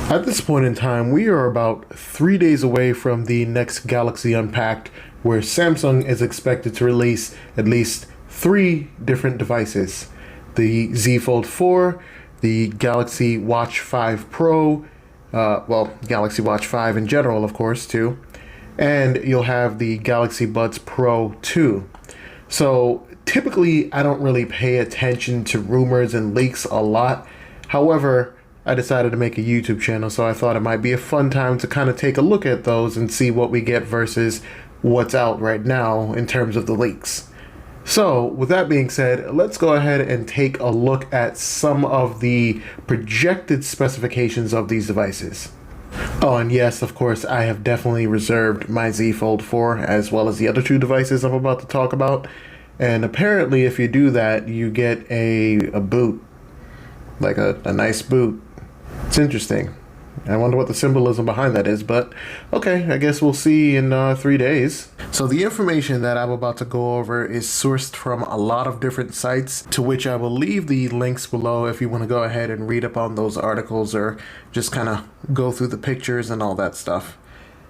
At this point in time, we are about 3 days away from the next Galaxy Unpacked, where Samsung is expected to release at least 3 different devices. The Z Fold 4, the Galaxy Watch 5 Pro, Galaxy Watch 5 in general, of course, too. And you'll have the Galaxy Buds Pro 2. So typically, I don't really pay attention to rumors and leaks a lot. However, I decided to make a YouTube channel, so I thought it might be a fun time to kind of take a look at those and see what we get versus what's out right now in terms of the leaks. So with that being said, let's go ahead and take a look at some of the projected specifications of these devices. Oh, and yes, of course, I have definitely reserved my Z Fold 4 as well as the other 2 devices I'm about to talk about. And apparently if you do that, you get a boot, like a nice boot. It's interesting. I wonder what the symbolism behind that is, but okay, I guess we'll see in 3 days. So the information that I'm about to go over is sourced from a lot of different sites, to which I will leave the links below if you want to go ahead and read up on those articles or just kind of go through the pictures and all that stuff.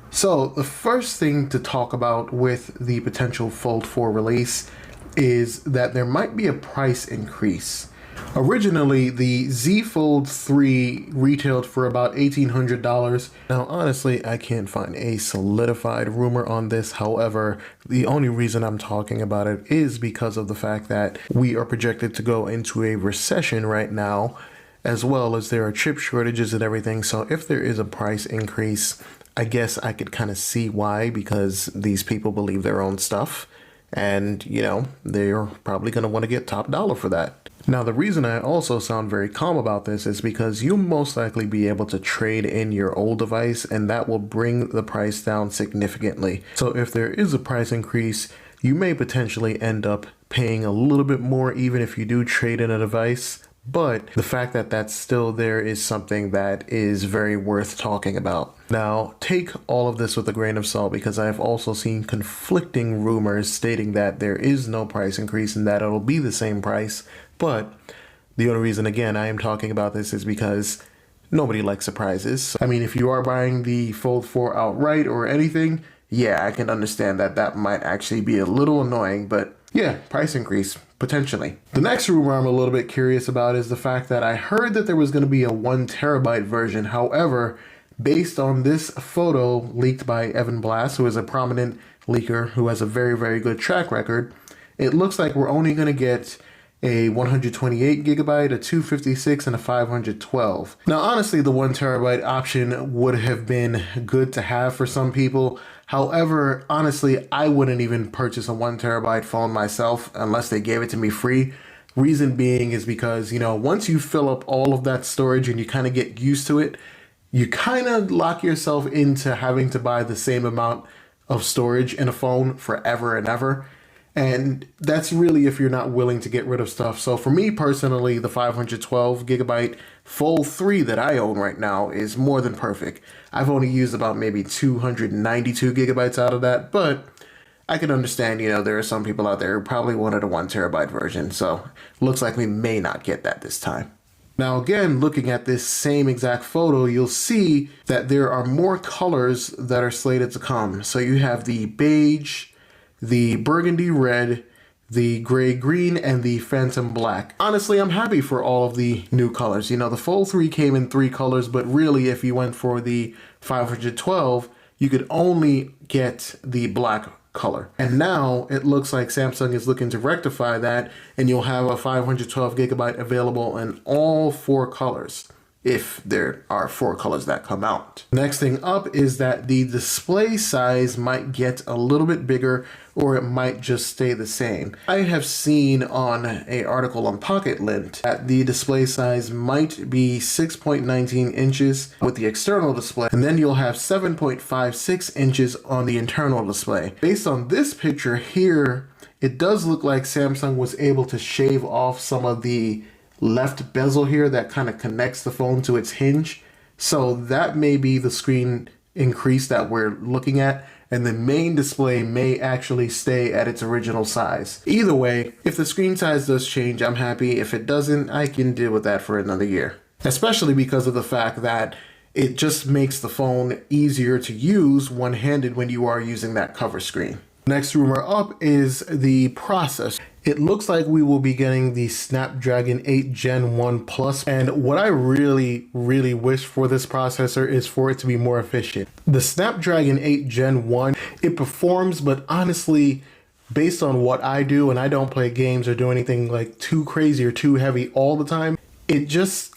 So the first thing to talk about with the potential Fold 4 release is that there might be a price increase. Originally, the Z Fold 3 retailed for about $1,800. Now, honestly, I can't find a solidified rumor on this. However, the only reason I'm talking about it is because of the fact that we are projected to go into a recession right now, as well as there are chip shortages and everything. So if there is a price increase, I guess I could kind of see why, because these people believe their own stuff. And, you know, they're probably going to want to get top dollar for that. Now, the reason I also sound very calm about this is because you'll most likely be able to trade in your old device, and that will bring the price down significantly. So if there is a price increase, you may potentially end up paying a little bit more even if you do trade in a device. But the fact that that's still there is something that is very worth talking about. Now, take all of this with a grain of salt, because I've also seen conflicting rumors stating that there is no price increase and that it'll be the same price. But the only reason, again, I am talking about this is because nobody likes surprises. I mean, if you are buying the Fold 4 outright or anything, yeah, I can understand that that might actually be a little annoying, but yeah, price increase, potentially. The next rumor I'm a little bit curious about is the fact that I heard that there was going to be a 1 terabyte version. However, based on this photo leaked by Evan Blass, who is a prominent leaker who has a very, very good track record, it looks like we're only going to get a 128 gigabyte, a 256, and a 512. Now, honestly, the 1 terabyte option would have been good to have for some people. However, honestly, I wouldn't even purchase a 1 terabyte phone myself unless they gave it to me free. Reason being is because, you know, once you fill up all of that storage and you kind of get used to it, you kind of lock yourself into having to buy the same amount of storage in a phone forever and ever. And that's really if you're not willing to get rid of stuff. So for me personally, the 512 gigabyte Fold 3 that I own right now is more than perfect. I've only used about maybe 292 gigabytes out of that, but I can understand, you know, there are some people out there who probably wanted a 1 terabyte version. So looks like we may not get that this time. Now, again, looking at this same exact photo, you'll see that there are more colors that are slated to come. So you have the beige, the burgundy red, the gray green, and the phantom black. Honestly, I'm happy for all of the new colors. You know, the Fold 3 came in 3 colors, but really if you went for the 512, you could only get the black color. And now it looks like Samsung is looking to rectify that, and you'll have a 512 gigabyte available in all 4 colors. If there are 4 colors that come out. Next thing up is that the display size might get a little bit bigger, or it might just stay the same. I have seen on an article on Pocket-Lint that the display size might be 6.19 inches with the external display, and then you'll have 7.56 inches on the internal display. Based on this picture here, it does look like Samsung was able to shave off some of the left bezel here that kind of connects the phone to its hinge. So that may be the screen increase that we're looking at, and the main display may actually stay at its original size. Either way, if the screen size does change, I'm happy. If it doesn't, I can deal with that for another year. Especially because of the fact that it just makes the phone easier to use one-handed when you are using that cover screen. Next rumor up is the processor. It looks like we will be getting the Snapdragon 8 Gen 1 Plus, and what I really wish for this processor is for it to be more efficient. The Snapdragon 8 Gen 1, it performs, but honestly, based on what I do, and I don't play games or do anything like too crazy or too heavy all the time, it just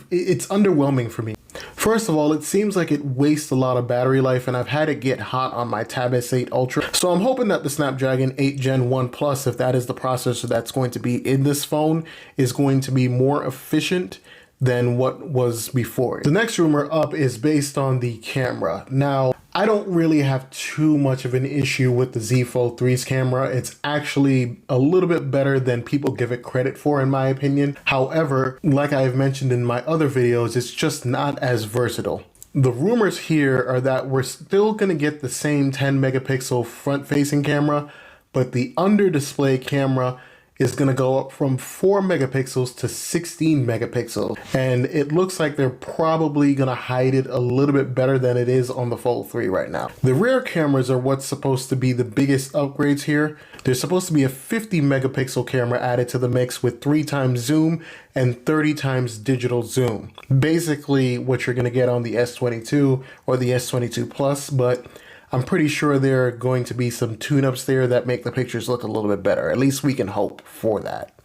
it's underwhelming for me. First of all, it seems like it wastes a lot of battery life, and I've had it get hot on my Tab S8 Ultra. So I'm hoping that the Snapdragon 8 Gen 1 Plus, if that is the processor that's going to be in this phone, is going to be more efficient than what was before. The next rumor up is based on the camera. Now, I don't really have too much of an issue with the Z Fold 3's camera. It's actually a little bit better than people give it credit for, in my opinion. However, like I've mentioned in my other videos, it's just not as versatile. The rumors here are that we're still going to get the same 10 megapixel front-facing camera, but the under-display camera is going to go up from 4 megapixels to 16 megapixels. And it looks like they're probably going to hide it a little bit better than it is on the Fold 3 right now. The rear cameras are what's supposed to be the biggest upgrades here. There's supposed to be a 50 megapixel camera added to the mix with 3 times zoom and 30 times digital zoom. Basically what you're going to get on the S22 or the S22 Plus, but I'm pretty sure there are going to be some tune-ups there that make the pictures look a little bit better. At least we can hope for that.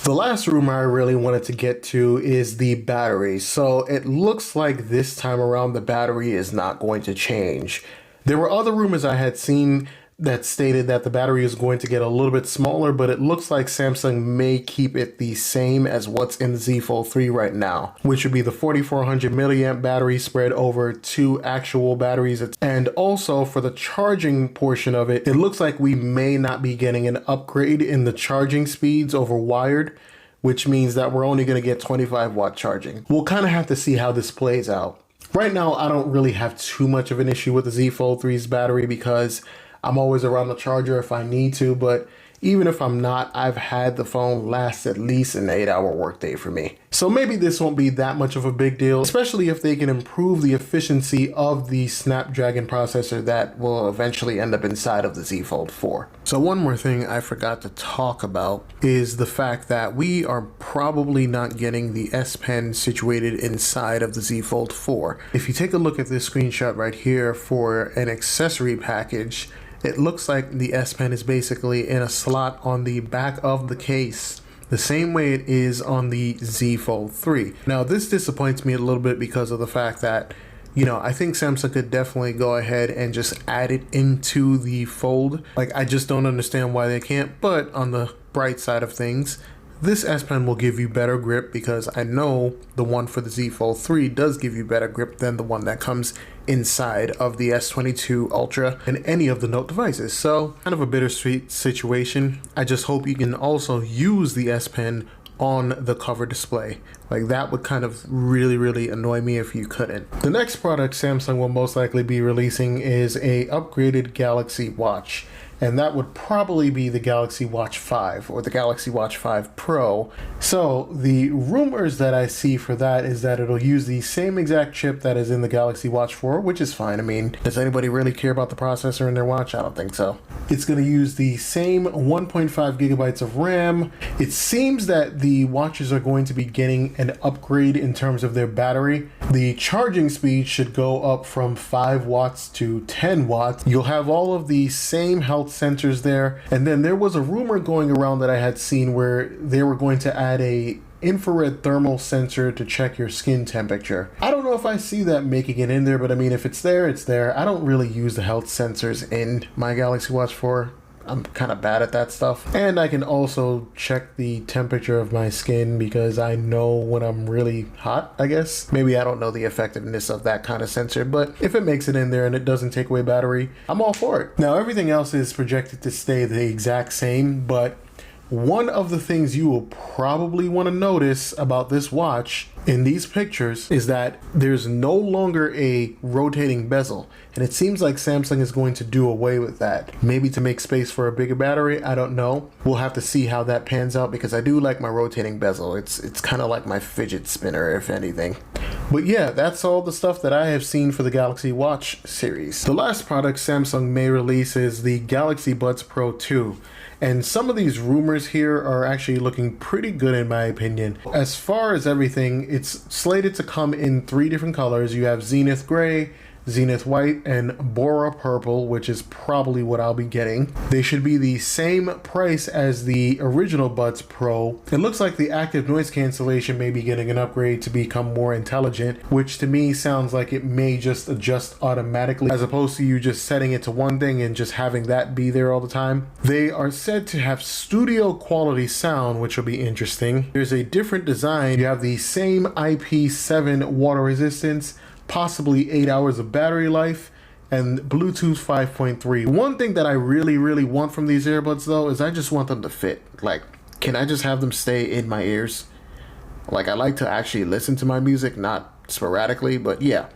The last rumor I really wanted to get to is the battery. So it looks like this time around the battery is not going to change. There were other rumors I had seen that stated that the battery is going to get a little bit smaller, but it looks like Samsung may keep it the same as what's in the Z Fold 3 right now, which would be the 4400 milliamp battery spread over 2 actual batteries. And also for the charging portion of it, it looks like we may not be getting an upgrade in the charging speeds over wired, which means that we're only going to get 25-watt charging. We'll kind of have to see how this plays out. Right now, I don't really have too much of an issue with the Z Fold 3's battery because I'm always around the charger if I need to, but even if I'm not, I've had the phone last at least an 8-hour workday for me. So maybe this won't be that much of a big deal, especially if they can improve the efficiency of the Snapdragon processor that will eventually end up inside of the Z Fold 4. So one more thing I forgot to talk about is the fact that we are probably not getting the S Pen situated inside of the Z Fold 4. If you take a look at this screenshot right here for an accessory package, it looks like the S Pen is basically in a slot on the back of the case, the same way it is on the Z Fold 3. Now this disappoints me a little bit because of the fact that, I think Samsung could definitely go ahead and just add it into the Fold. Like, I just don't understand why they can't, but on the bright side of things, this S Pen will give you better grip because I know the one for the Z Fold 3 does give you better grip than the one that comes inside of the S22 Ultra and any of the Note devices. So kind of a bittersweet situation. I just hope you can also use the S Pen on the cover display. Like, that would kind of really annoy me if you couldn't. The next product Samsung will most likely be releasing is a upgraded Galaxy Watch. And that would probably be the Galaxy Watch 5 or the Galaxy Watch 5 Pro. So the rumors that I see for that is that it'll use the same exact chip that is in the Galaxy Watch 4, which is fine. I mean, does anybody really care about the processor in their watch? I don't think so. It's going to use the same 1.5 gigabytes of RAM. It seems that the watches are going to be getting an upgrade in terms of their battery. The charging speed should go up from 5 watts to 10 watts. You'll have all of the same health sensors there, and then there was a rumor going around that I had seen where they were going to add a infrared thermal sensor to check your skin temperature. I don't know if I see that making it in there, but I mean, if it's there, it's there. I don't really use the health sensors in my Galaxy Watch 4. I'm kind of bad at that stuff. And I can also check the temperature of my skin because I know when I'm really hot, I guess. Maybe I don't know the effectiveness of that kind of sensor, but if it makes it in there and it doesn't take away battery, I'm all for it. Now, everything else is projected to stay the exact same, but one of the things you will probably want to notice about this watch in these pictures is that there's no longer a rotating bezel, and it seems like Samsung is going to do away with that. Maybe to make space for a bigger battery, I don't know. We'll have to see how that pans out, because I do like my rotating bezel. It's kind of like my fidget spinner, if anything. But yeah, that's all the stuff that I have seen for the Galaxy Watch series. The last product Samsung may release is the Galaxy Buds Pro 2. And some of these rumors here are actually looking pretty good in my opinion. As far as everything, it's slated to come in 3 different colors. You have Zenith Gray, Zenith White, and Bora Purple, which is probably what I'll be getting. They should be the same price as the original Buds Pro. It looks like the active noise cancellation may be getting an upgrade to become more intelligent, which to me sounds like it may just adjust automatically as opposed to you just setting it to one thing and just having that be there all the time. They are said to have studio quality sound, which will be interesting. There's a different design. You have the same IP7 water resistance, possibly 8 hours of battery life, and Bluetooth 5.3. One thing that I really want from these earbuds though is I just want them to fit. Like, can I just have them stay in my ears? Like, I like to actually listen to my music, not sporadically, but yeah.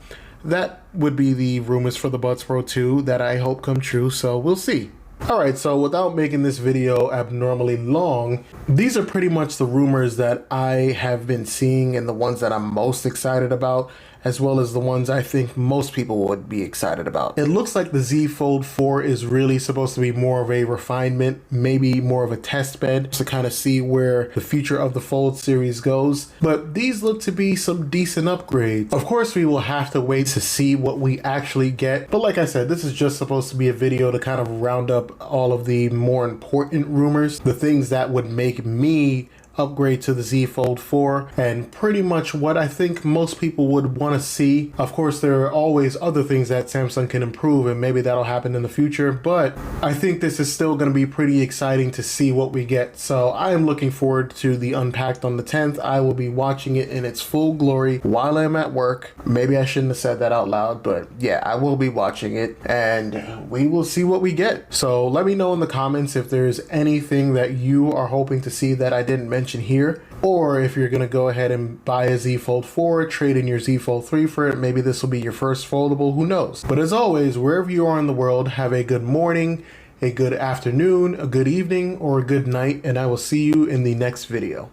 That would be the rumors for the Buds Pro 2 that I hope come true, so we'll see. Alright, so without making this video abnormally long, these are pretty much the rumors that I have been seeing and the ones that I'm most excited about, as well as the ones I think most people would be excited about. It looks like the Z Fold 4 is really supposed to be more of a refinement, maybe more of a test bed to kind of see where the future of the Fold series goes. But these look to be some decent upgrades. Of course, we will have to wait to see what we actually get. But like I said, this is just supposed to be a video to kind of round up all of the more important rumors, the things that would make me upgrade to the Z Fold 4, and pretty much what I think most people would want to see. Of course, there are always other things that Samsung can improve, and maybe that'll happen in the future, but I think this is still going to be pretty exciting to see what we get. So I am looking forward to the Unpacked on the 10th. I will be watching it in its full glory while I'm at work. Maybe I shouldn't have said that out loud, but yeah, I will be watching it and we will see what we get. So let me know in the comments if there's anything that you are hoping to see that I didn't mention here, or if you're going to go ahead and buy a Z Fold 4, trade in your Z Fold 3 for it. Maybe this will be your first foldable, who knows. But as always, wherever you are in the world, have a good morning, a good afternoon, a good evening, or a good night, and I will see you in the next video.